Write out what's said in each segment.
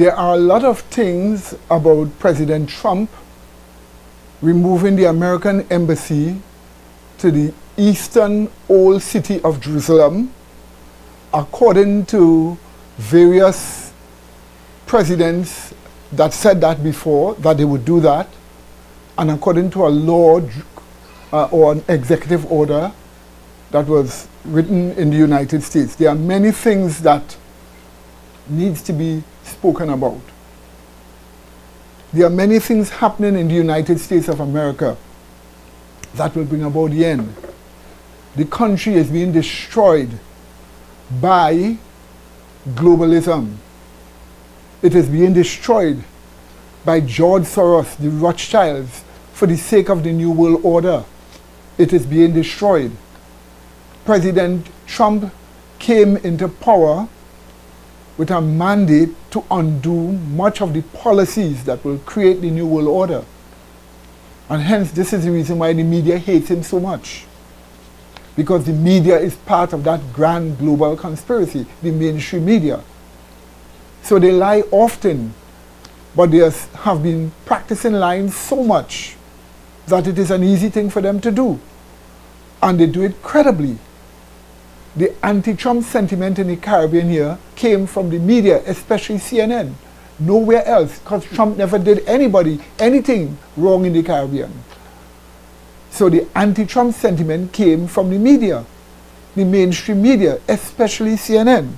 There are a lot of things about President Trump removing the American embassy to the eastern old city of Jerusalem, according to various presidents that said that before, that they would do that, and according to a law or an executive order that was written in the United States. There are many things that needs to be spoken about. There are many things happening in the United States of America that will bring about the end. The country is being destroyed by globalism. It is being destroyed by George Soros, the Rothschilds, for the sake of the New World Order. It is being destroyed. President Trump came into power with a mandate to undo much of the policies that will create the New World Order. And hence, this is the reason why the media hates him so much. Because the media is part of that grand global conspiracy, the mainstream media. So they lie often, but they have been practicing lying so much that it is an easy thing for them to do. And they do it credibly. The anti-Trump sentiment in the Caribbean here came from the media, especially CNN. Nowhere else, because Trump never did anybody anything wrong in the Caribbean. So the anti-Trump sentiment came from the media, the mainstream media, especially CNN.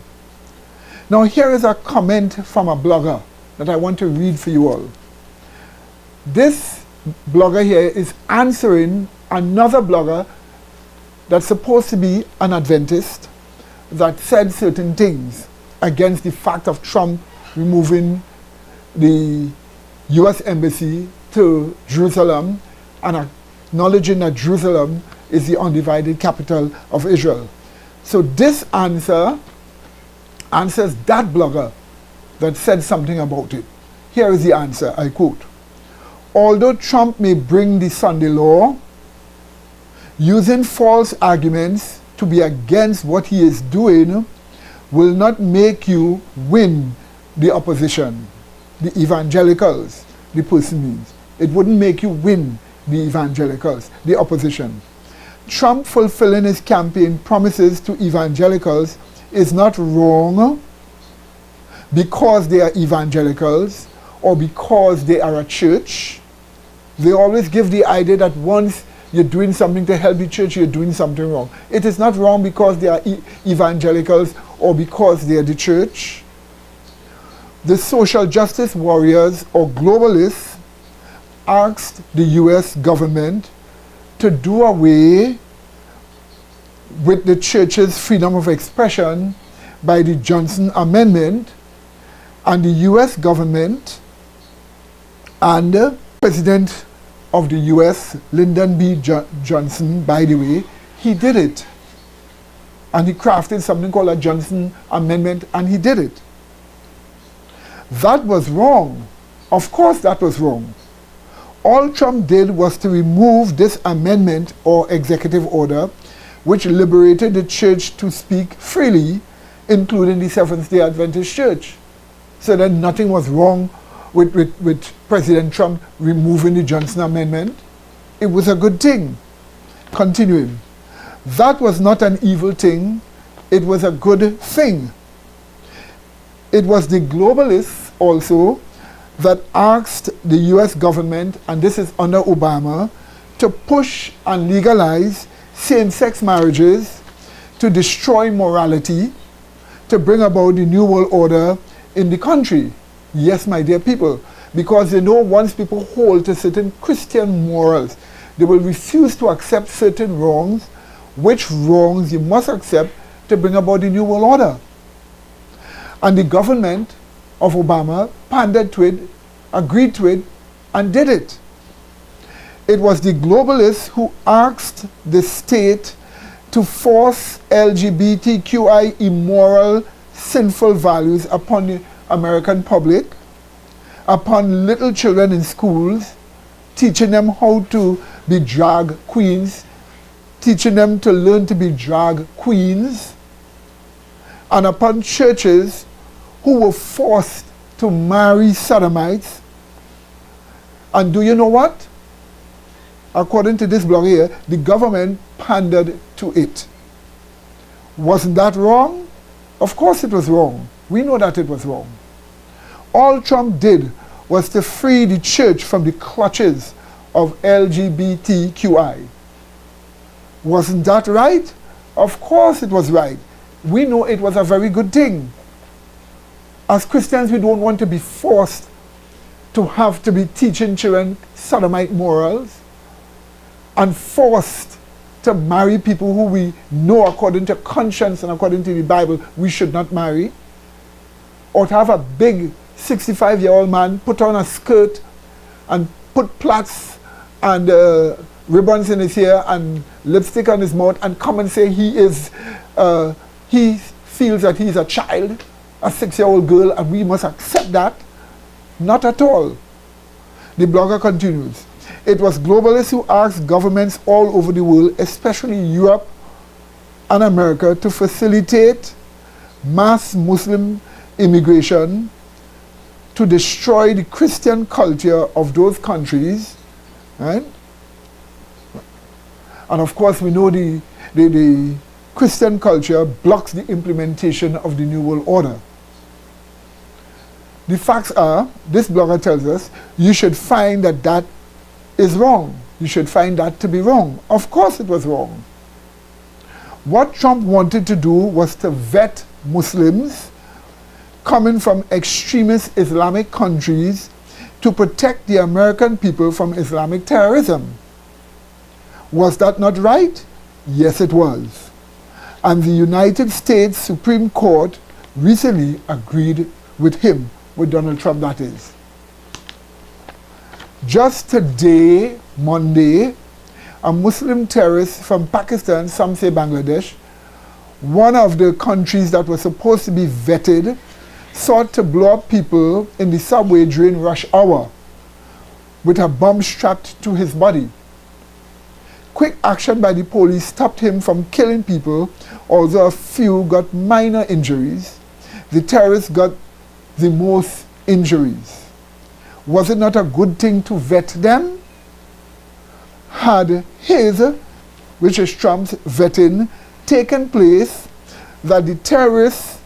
Now here is a comment from a blogger that I want to read for you all. This blogger here is answering another blogger that's supposed to be an Adventist that said certain things against the fact of Trump removing the US Embassy to Jerusalem and acknowledging that Jerusalem is the undivided capital of Israel. So this answers that blogger that said something about it. Here is the answer, I quote. Although Trump may bring the Sunday law, using false arguments to be against what he is doing will not make you win the opposition, the evangelicals, the person means. It wouldn't make you win the evangelicals, the opposition. Trump fulfilling his campaign promises to evangelicals is not wrong because they are evangelicals or because they are a church. They always give the idea that once you're doing something to help the church, you're doing something wrong. It is not wrong because they are evangelicals or because they are the church. The social justice warriors or globalists asked the US government to do away with the church's freedom of expression by the Johnson Amendment, and the US government and the President of the US, Lyndon B. Johnson, by the way, he did it. And he crafted something called a Johnson Amendment, and he did it. That was wrong. Of course that was wrong. All Trump did was to remove this amendment or executive order which liberated the church to speak freely, including the Seventh-day Adventist Church. So that nothing was wrong with President Trump removing the Johnson Amendment. It was a good thing. Continuing. That was not an evil thing. It was a good thing. It was the globalists also that asked the US government, and this is under Obama, to push and legalize same-sex marriages, to destroy morality, to bring about the New World Order in the country. Yes, my dear people, because they know once people hold to certain Christian morals, they will refuse to accept certain wrongs, which wrongs you must accept to bring about the New World Order. And the government of Obama pandered to it, agreed to it, and did it. It was the globalists who asked the state to force LGBTQI immoral, sinful values upon the American public, upon little children in schools, teaching them how to be drag queens, teaching them to learn to be drag queens, and upon churches who were forced to marry sodomites. And do you know what? According to this blog here, the government pandered to it. Wasn't that wrong? Of course it was wrong. We know that it was wrong. All Trump did was to free the church from the clutches of LGBTQI. Wasn't that right? Of course it was right. We know it was a very good thing. As Christians, we don't want to be forced to have to be teaching children sodomite morals and forced to marry people who we know according to conscience and according to the Bible we should not marry, or to have a big 65-year-old man put on a skirt and put plaits and ribbons in his hair and lipstick on his mouth and come and say he feels that he's a child, a 6-year-old girl, and we must accept that. Not at all. The blogger continues. It was globalists who asked governments all over the world, especially Europe and America, to facilitate mass Muslim immigration to destroy the Christian culture of those countries, right? And of course we know the Christian culture blocks the implementation of the New World Order. The facts are, this blogger tells us, you should find that that is wrong. You should find that to be wrong. Of course it was wrong. What Trump wanted to do was to vet Muslims coming from extremist Islamic countries to protect the American people from Islamic terrorism. Was that not right? Yes, it was. And the United States Supreme Court recently agreed with him, with Donald Trump, that is. Just today, Monday, a Muslim terrorist from Pakistan, some say Bangladesh, one of the countries that was supposed to be vetted, sought to blow up people in the subway during rush hour with a bomb strapped to his body. Quick action by the police stopped him from killing people, although a few got minor injuries. The terrorist got the most injuries. Was it not a good thing to vet them? Had his, which is Trump's vetting, taken place, that the terrorist,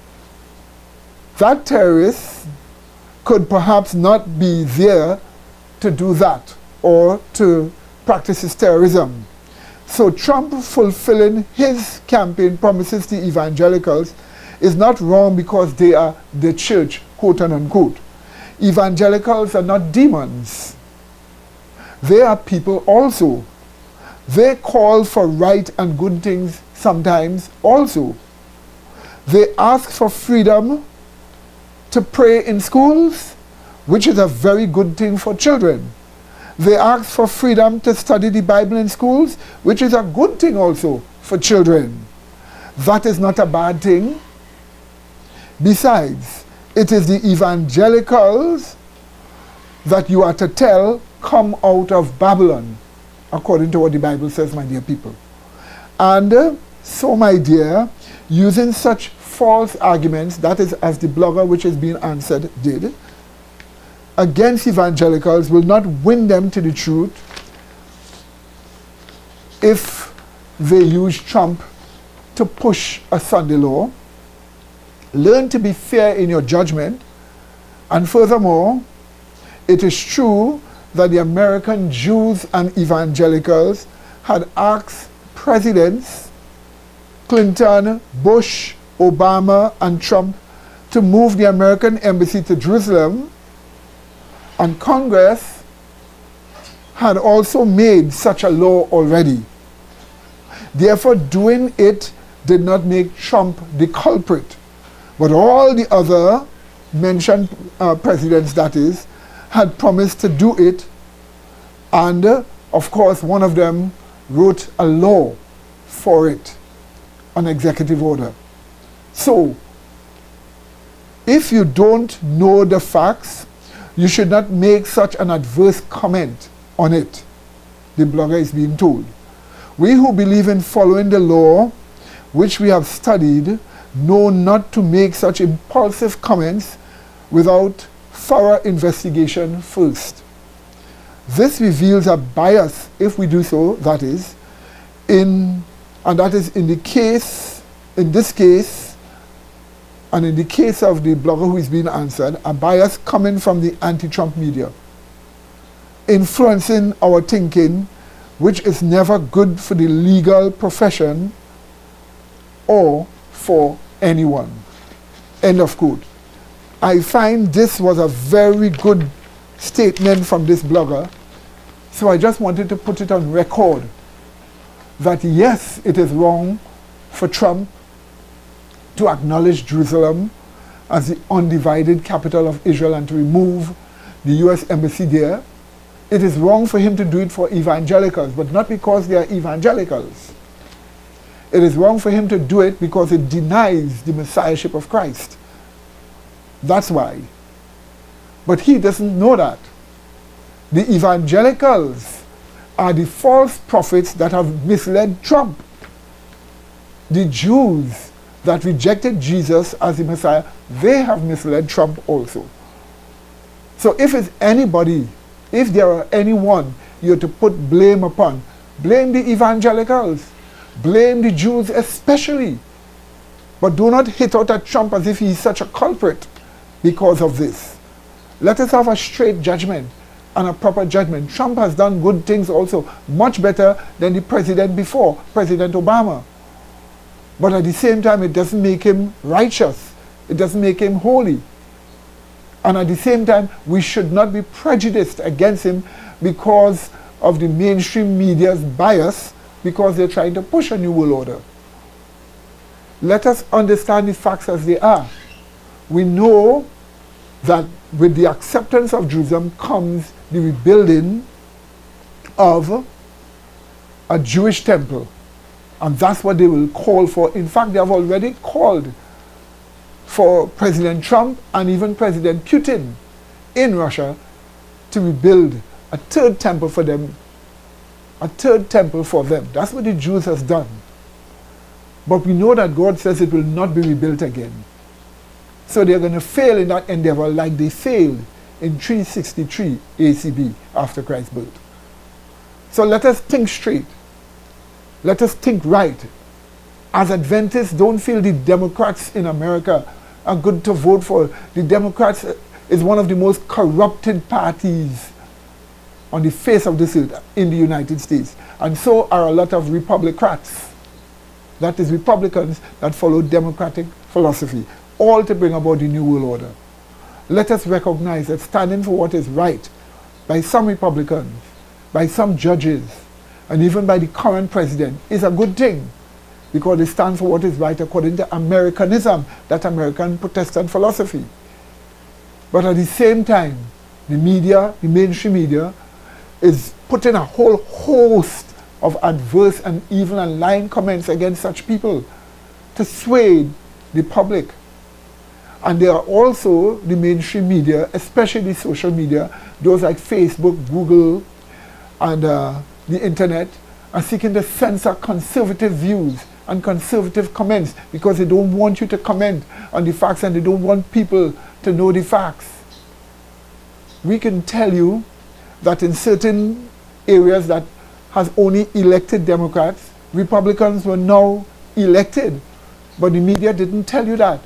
that terrorist could perhaps not be there to do that or to practice his terrorism. So Trump fulfilling his campaign promises to evangelicals is not wrong because they are the church, quote and unquote. Evangelicals are not demons. They are people also. They call for right and good things sometimes also. They ask for freedom to pray in schools, which is a very good thing for children. They ask for freedom to study the Bible in schools, which is a good thing also for children. That is not a bad thing. Besides, it is the evangelicals that you are to tell come out of Babylon, according to what the Bible says, my dear people. And so, my dear, using such false arguments, that is as the blogger which is being answered did, against evangelicals will not win them to the truth if they use Trump to push a Sunday law. Learn to be fair in your judgment. And furthermore, it is true that the American Jews and evangelicals had asked presidents Clinton, Bush, Obama, and Trump to move the American embassy to Jerusalem, and Congress had also made such a law already. Therefore, doing it did not make Trump the culprit. But all the other mentioned presidents, that is, had promised to do it. And, of course, one of them wrote a law for it, an executive order. So, if you don't know the facts, you should not make such an adverse comment on it, the blogger is being told. We who believe in following the law, which we have studied, know not to make such impulsive comments without thorough investigation first. This reveals a bias, if we do so, that is, in this case, and in the case of the blogger who is being answered, a bias coming from the anti-Trump media, influencing our thinking, which is never good for the legal profession or for anyone. End of quote. I find this was a very good statement from this blogger, so I just wanted to put it on record that yes, it is wrong for Trump to acknowledge Jerusalem as the undivided capital of Israel and to remove the US embassy there. It is wrong for him to do it for evangelicals, but not because they are evangelicals. It is wrong for him to do it because it denies the messiahship of Christ. That's why. But he doesn't know that. The evangelicals are the false prophets that have misled Trump. The Jews that rejected Jesus as the Messiah, they have misled Trump also. So if it's anybody, if there are anyone you're to put blame upon, blame the evangelicals, blame the Jews especially. But do not hit out at Trump as if he's such a culprit because of this. Let us have a straight judgment and a proper judgment. Trump has done good things also, much better than the president before, President Obama. But at the same time, it doesn't make him righteous. It doesn't make him holy. And at the same time, we should not be prejudiced against him because of the mainstream media's bias, because they're trying to push a new world order. Let us understand the facts as they are. We know that with the acceptance of Jerusalem comes the rebuilding of a Jewish temple. And that's what they will call for. In fact, they have already called for President Trump and even President Putin in Russia to rebuild a third temple for them. A third temple for them. That's what the Jews has done. But we know that God says it will not be rebuilt again. So they're going to fail in that endeavor like they failed in 363 ACB after Christ's birth. So let us think straight. Let us think right. As Adventists, don't feel the Democrats in America are good to vote for. The Democrats is one of the most corrupted parties on the face of this earth in the United States. And so are a lot of Republicrats. That is, Republicans that follow democratic philosophy, all to bring about the New World Order. Let us recognize that standing for what is right by some Republicans, by some judges, and even by the current president is a good thing, because it stands for what is right according to Americanism, that American Protestant philosophy. But at the same time, the media, the mainstream media, is putting a whole host of adverse and evil and lying comments against such people to sway the public. And there are also the mainstream media, especially the social media, those like Facebook, Google, and the internet, are seeking to censor conservative views and conservative comments because they don't want you to comment on the facts and they don't want people to know the facts. We can tell you that in certain areas that has only elected Democrats, Republicans were now elected. But the media didn't tell you that.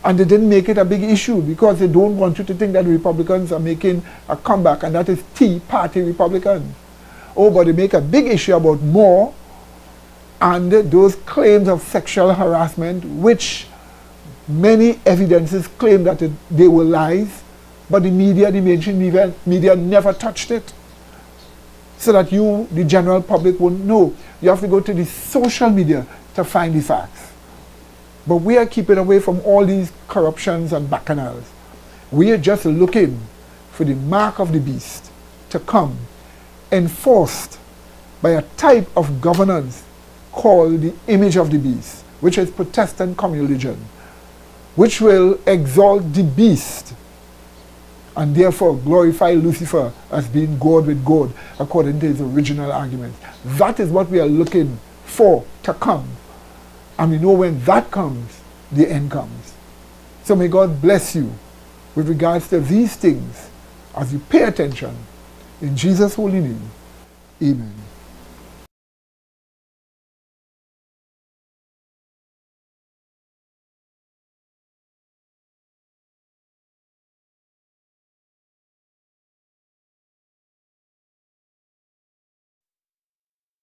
And they didn't make it a big issue because they don't want you to think that Republicans are making a comeback, and that is Tea Party Republicans. Oh, but they make a big issue about Moore and those claims of sexual harassment, which many evidences claim that they were lies, but the media, the mainstream media never touched it. So that you, the general public, won't know. You have to go to the social media to find the facts. But we are keeping away from all these corruptions and bacchanals. We are just looking for the mark of the beast to come, enforced by a type of governance called the image of the beast, which is Protestant communion, which will exalt the beast and therefore glorify Lucifer as being God with God, according to his original argument. That is what we are looking for to come. And we know when that comes, the end comes. So may God bless you with regards to these things as you pay attention. In Jesus' holy name, amen.